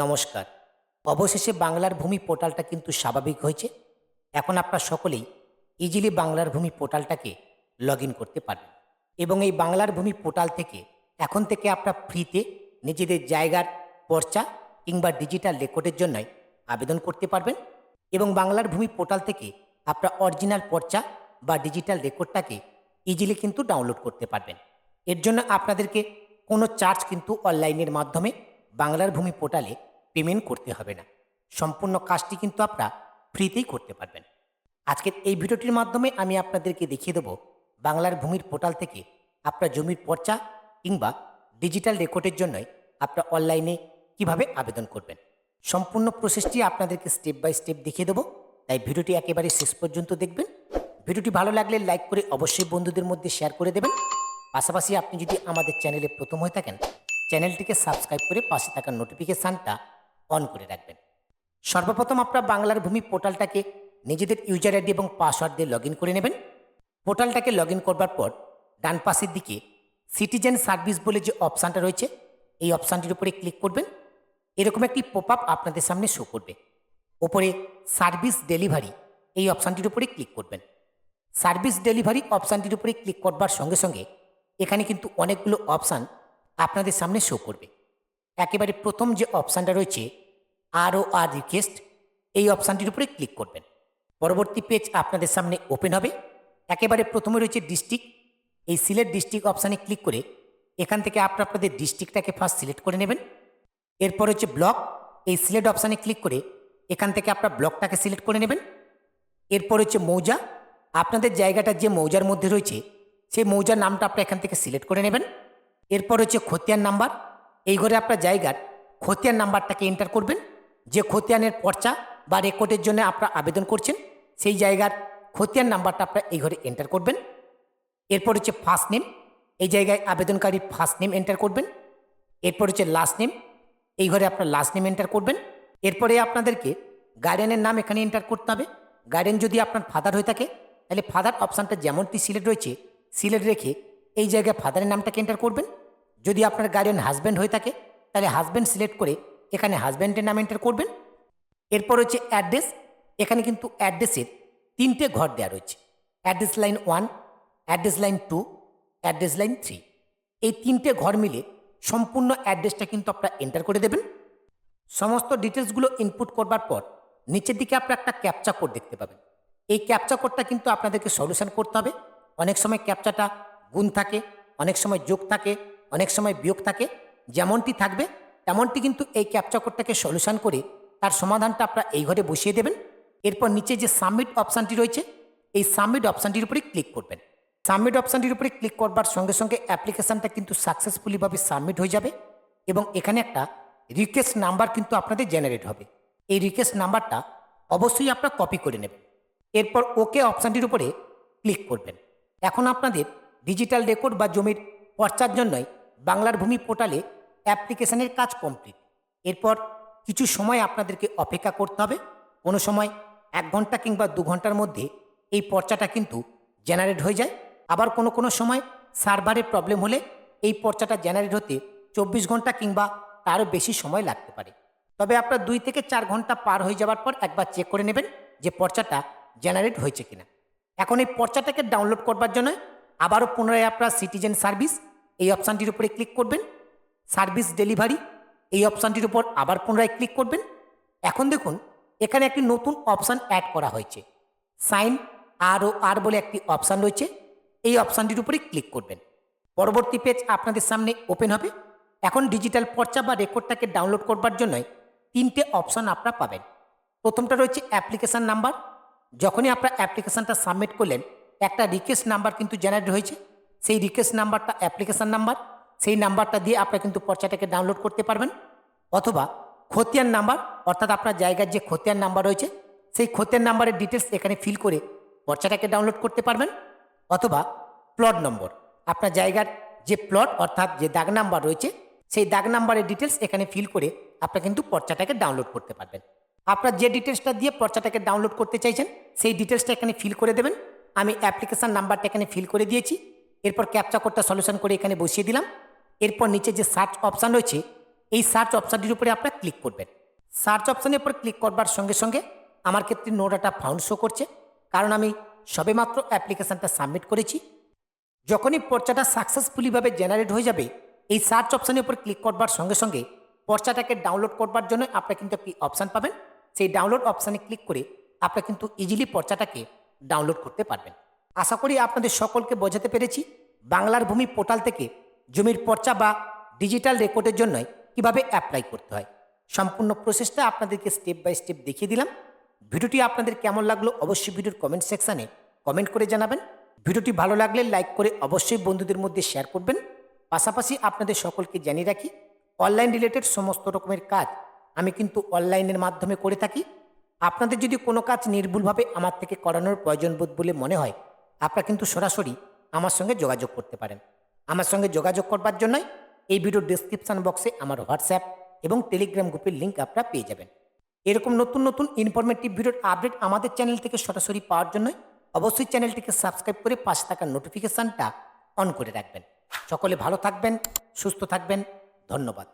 নমস্কার। অবশেষে বাংলার ভূমি পোর্টালটা কিন্তু স্বাভাবিক হয়েছে। এখন আপনারা সকলেই ইজিলি বাংলার ভূমি পোর্টালটাকে লগ ইন করতে পারবেন এবং এই বাংলার ভূমি পোর্টাল থেকে এখন থেকে আপনারা ফ্রিতে নিজেদের জায়গার পর্চা কিংবা ডিজিটাল রেকর্ডের জন্যই আবেদন করতে পারবেন এবং বাংলার ভূমি পোর্টাল থেকে আপনারা অরিজিনাল পর্চা বা ডিজিটাল রেকর্ডটাকে ইজিলি কিন্তু ডাউনলোড করতে পারবেন। এর জন্য আপনাদেরকে কোনো চার্জ কিন্তু অনলাইনের মাধ্যমে বাংলার ভূমি পোর্টালে পেমেন্ট করতে হবে না। সম্পূর্ণ কাজটি কিন্তু আপনারা ফ্রিতেই করতে পারবেন। আজকের এই ভিডিওটির মাধ্যমে আমি আপনাদেরকে দেখিয়ে দেব বাংলার ভূমির পোর্টাল থেকে আপনার জমির পর্চা কিংবা ডিজিটাল রেকর্ডের জন্যই আপনারা অনলাইনে কিভাবে আবেদন করবেন। সম্পূর্ণ প্রসেসটি আপনাদেরকে স্টেপ বাই স্টেপ দেখিয়ে দেবো, তাই ভিডিওটি একেবারে শেষ পর্যন্ত দেখবেন। ভিডিওটি ভালো লাগলে লাইক করে অবশ্যই বন্ধুদের মধ্যে শেয়ার করে দেবেন। পাশাপাশি আপনি যদি আমাদের চ্যানেলে প্রথম হয়ে থাকেন, চ্যানেলটিকে সাবস্ক্রাইব করে পাশে থাকা নোটিফিকেশানটা অন করে রাখবেন। সর্বপ্রথম আপনারা বাংলার ভূমি পোর্টালটাকে নিজেদের ইউজার আইডি এবং পাসওয়ার্ড দিয়ে লগ ইন করে নেবেন। পোর্টালটাকে লগ ইন করবার পর ডান পাশের দিকে সিটিজেন সার্ভিস বলে যে অপশানটা রয়েছে, এই অপশানটির উপরে ক্লিক করবেন। এরকম একটি পপ আপ আপনাদের সামনে শো করবে। ওপরে সার্ভিস ডেলিভারি এই অপশানটির উপরে ক্লিক করবেন। সার্ভিস ডেলিভারি অপশানটির উপরে ক্লিক করবার সঙ্গে সঙ্গে এখানে কিন্তু অনেকগুলো অপশান আপনাদের সামনে শো করবে। একেবারে প্রথম যে অপশানটা রয়েছে আর রিকোয়েস্ট, এই অপশানটির উপরে ক্লিক করবেন। পরবর্তী পেজ আপনাদের সামনে ওপেন হবে। একেবারে প্রথমে রয়েছে ডিস্ট্রিক্ট, এই সিলেক্ট ডিস্ট্রিক্ট অপশানে ক্লিক করে এখান থেকে আপনাদের ডিস্ট্রিক্টটাকে ফার্স্ট সিলেক্ট করে নেবেন। এরপর হচ্ছে ব্লক, এই সিলেক্ট অপশানে ক্লিক করে এখান থেকে আপনার ব্লকটাকে সিলেক্ট করে নেবেন। এরপর হচ্ছে মৌজা, আপনাদের জায়গাটা যে মৌজার মধ্যে রয়েছে সেই মৌজার নামটা আপনারা এখান থেকে সিলেক্ট করে নেবেন। এরপর হচ্ছে খতিয়ান নাম্বার, এই ঘরে আপনার জায়গার খতিয়ান নাম্বারটাকে এন্টার করবেন। যে খতিয়ানের পর্চা বা রেকর্ডের জন্য আপনারা আবেদন করছেন সেই জায়গার খতিয়ান নাম্বারটা আপনারা এই ঘরে এন্টার করবেন। এরপর হচ্ছে ফার্স্ট নেম, এই জায়গায় আবেদনকারীর ফার্স্ট নেম এন্টার করবেন। এরপর হচ্ছে লাস্ট নেম, এই ঘরে আপনার লাস্ট নেম এন্টার করবেন। এরপরে আপনাদেরকে গার্ডিয়ানের নাম এখানে এন্টার করতে হবে। গার্ডিয়ান যদি আপনার ফাদার হয়ে থাকে তাহলে ফাদার অপশানটা যেমনটি সিলেক্ট রয়েছে সিলেক্ট রেখে এই জায়গায় ফাদারের নামটাকে এন্টার করবেন। যদি আপনার গার্ডিয়ান হাজব্যান্ড হয়ে থাকে তাহলে হাজব্যান্ড সিলেক্ট করে এখানে হাজব্যান্ডের নাম এন্টার করবেন। এরপর হচ্ছে অ্যাড্রেস, এখানে কিন্তু অ্যাড্রেসের 3টে ঘর দেওয়া রয়েছে। Address line 1, address line 2, address line 3। এই 3টে ঘর মিলে সম্পূর্ণ অ্যাড্রেসটা কিন্তু আপনারা এন্টার করে দেবেন। সমস্ত ডিটেলসগুলো ইনপুট করবার পর নিচের দিকে আপনারা একটা ক্যাপচা কোড দেখতে পাবেন। এই ক্যাপচা কোডটা কিন্তু আপনাদেরকে সলিউশন করতে হবে। অনেক সময় ক্যাপচাটা গুণ থাকে, অনেক সময় যোগ থাকে, অনেক সময় বিয়োগ থাকে। যেমনটি থাকবে তেমনটি কিন্তু এই ক্যাপচা কোডটাকে সলিউশন করে তার সমাধানটা আপনারা এই ঘরে বসিয়ে দেবেন। এরপর নিচে যে সাবমিট অপশানটি রয়েছে এই সাবমিট অপশানটির উপরে ক্লিক করবেন। সাবমিট অপশানটির উপরে ক্লিক করবার সঙ্গে সঙ্গে অ্যাপ্লিকেশানটা কিন্তু সাকসেসফুলিভাবে সাবমিট হয়ে যাবে এবং এখানে একটা রিকোয়েস্ট নাম্বার কিন্তু আপনাদের জেনারেট হবে। এই রিকোয়েস্ট নাম্বারটা অবশ্যই আপনারা কপি করে নেবেন। এরপর ওকে অপশানটির উপরে ক্লিক করবেন। এখন আপনাদের ডিজিটাল রেকর্ড বা জমির পর্চার জন্যই বাংলার ভূমি পোর্টালে অ্যাপ্লিকেশানের কাজ কমপ্লিট। এরপর কিছু সময় আপনাদেরকে অপেক্ষা করতে হবে। কোনো সময় 1 ঘন্টা কিংবা 2 ঘন্টার মধ্যে এই পর্চাটা কিন্তু জেনারেট হয়ে যায়। আবার কোনো সময় সার্ভারের প্রবলেম হলে এই পর্চাটা জেনারেট হতে 24 ঘন্টা কিংবা তারও বেশি সময় লাগতে পারে। তবে আপনার 2 থেকে 4 ঘন্টা পার হয়ে যাওয়ার পর একবার চেক করে নেবেন যে পর্চাটা জেনারেট হয়েছে কিনা। এখন এই পর্চাটাকে ডাউনলোড করবার জন্য আবারও পুনরায় আপনার সিটিজেন সার্ভিস এই অপশানটির উপরে ক্লিক করবেন। সার্ভিস ডেলিভারি এই অপশানটির উপর আবার পুনরায় ক্লিক করবেন। এখন দেখুন এখানে একটি নতুন অপশান অ্যাড করা হয়েছে। সাইন আর বলে একটি অপশান রয়েছে, এই অপশানটির উপরে ক্লিক করবেন। পরবর্তী পেজ আপনাদের সামনে ওপেন হবে। এখন ডিজিটাল পর্চা বা রেকর্ডটাকে ডাউনলোড করবার জন্যই 3টে অপশান আপনারা পাবেন। প্রথমটা রয়েছে অ্যাপ্লিকেশান নাম্বার। যখনই আপনার অ্যাপ্লিকেশানটা সাবমিট করলেন একটা রিকোয়েস্ট নাম্বার কিন্তু জেনারেট হয়েছে। সেই রিকোয়েস্ট নাম্বারটা অ্যাপ্লিকেশান নাম্বার, সেই নাম্বারটা দিয়ে আপনারা কিন্তু পর্চাটাকে ডাউনলোড করতে পারবেন। অথবা খতিয়ান নাম্বার, অর্থাৎ আপনার জায়গার যে খতিয়ান নাম্বার রয়েছে সেই খতিয়ান নাম্বারের ডিটেলস এখানে ফিল করে পর্চাটাকে ডাউনলোড করতে পারবেন। অথবা প্লট নম্বর, আপনার জায়গার যে প্লট অর্থাৎ যে দাগ নাম্বার রয়েছে সেই দাগ নাম্বারের ডিটেলস এখানে ফিল করে আপনারা কিন্তু পর্চাটাকে ডাউনলোড করতে পারবেন। আপনার যে ডিটেলসটা দিয়ে পর্চাটাকে ডাউনলোড করতে চাইছেন সেই ডিটেলসটা এখানে ফিল করে দেবেন। আমি অ্যাপ্লিকেশান নাম্বারটা এখানে ফিল করে দিয়েছি। এরপর ক্যাপচা কোডটা সলিউশন করে এখানে বসিয়ে দিলাম। এরপর নিচে যে সার্চ অপশান রয়েছে এই সার্চ অপশানটির উপরে আপনারা ক্লিক করবেন। সার্চ অপশানের উপর ক্লিক করবার সঙ্গে সঙ্গে আমার ক্ষেত্রে নো ডাটা ফাউন্ড শো করছে, কারণ আমি সবেমাত্র অ্যাপ্লিকেশানটা সাবমিট করেছি। যখনই পর্চাটা সাকসেসফুলিভাবে জেনারেট হয়ে যাবে, এই সার্চ অপশানের উপর ক্লিক করবার সঙ্গে সঙ্গে পর্চাটাকে ডাউনলোড করবার জন্য আপনারা কিন্তু একটি অপশান পাবেন। সেই ডাউনলোড অপশানে ক্লিক করে আপনারা কিন্তু ইজিলি পর্চাটাকে ডাউনলোড করতে পারবেন। আশা করি আপনাদের সকলকে বোঝাতে পেরেছি বাংলার ভূমি পোর্টাল থেকে জমির পর্চা বা ডিজিটাল রেকর্ডের জন্য কিভাবে অ্যাপ্লাই করতে হয়। সম্পূর্ণ প্রসেসটা আপনাদেরকে স্টেপ বাই স্টেপ দেখিয়ে দিলাম। ভিডিওটি আপনাদের কেমন লাগলো অবশ্যই ভিডিওর কমেন্ট সেকশানে কমেন্ট করে জানাবেন। ভিডিওটি ভালো লাগলে লাইক করে অবশ্যই বন্ধুদের মধ্যে শেয়ার করবেন। পাশাপাশি আপনাদের সকলকে জানিয়ে রাখি, অনলাইন রিলেটেড সমস্ত রকমের কাজ আমি কিন্তু অনলাইনের মাধ্যমে করে থাকি। আপনাদের যদি কোনো কাজ নির্ভুলভাবে আমার থেকে করানোর প্রয়োজন বোধ বলে মনে হয়, আপনারা কিন্তু সরাসরি আমার সঙ্গে যোগাযোগ করতে পারেন। আমার সঙ্গে যোগাযোগ করবার জন্যই এই ভিডিওর ডেসক্রিপশন বক্সে আমার হোয়াটসঅ্যাপ এবং টেলিগ্রাম গ্রুপের লিঙ্ক আপনারা পেয়ে যাবেন। এরকম নতুন নতুন ইনফরমেটিভ ভিডিওর আপডেট আমাদের চ্যানেল থেকে সরাসরি পাওয়ার জন্য অবশ্যই চ্যানেলটিকে সাবস্ক্রাইব করে পাশে থাকা নোটিফিকেশানটা অন করে রাখবেন। সকলে ভালো থাকবেন, সুস্থ থাকবেন। ধন্যবাদ।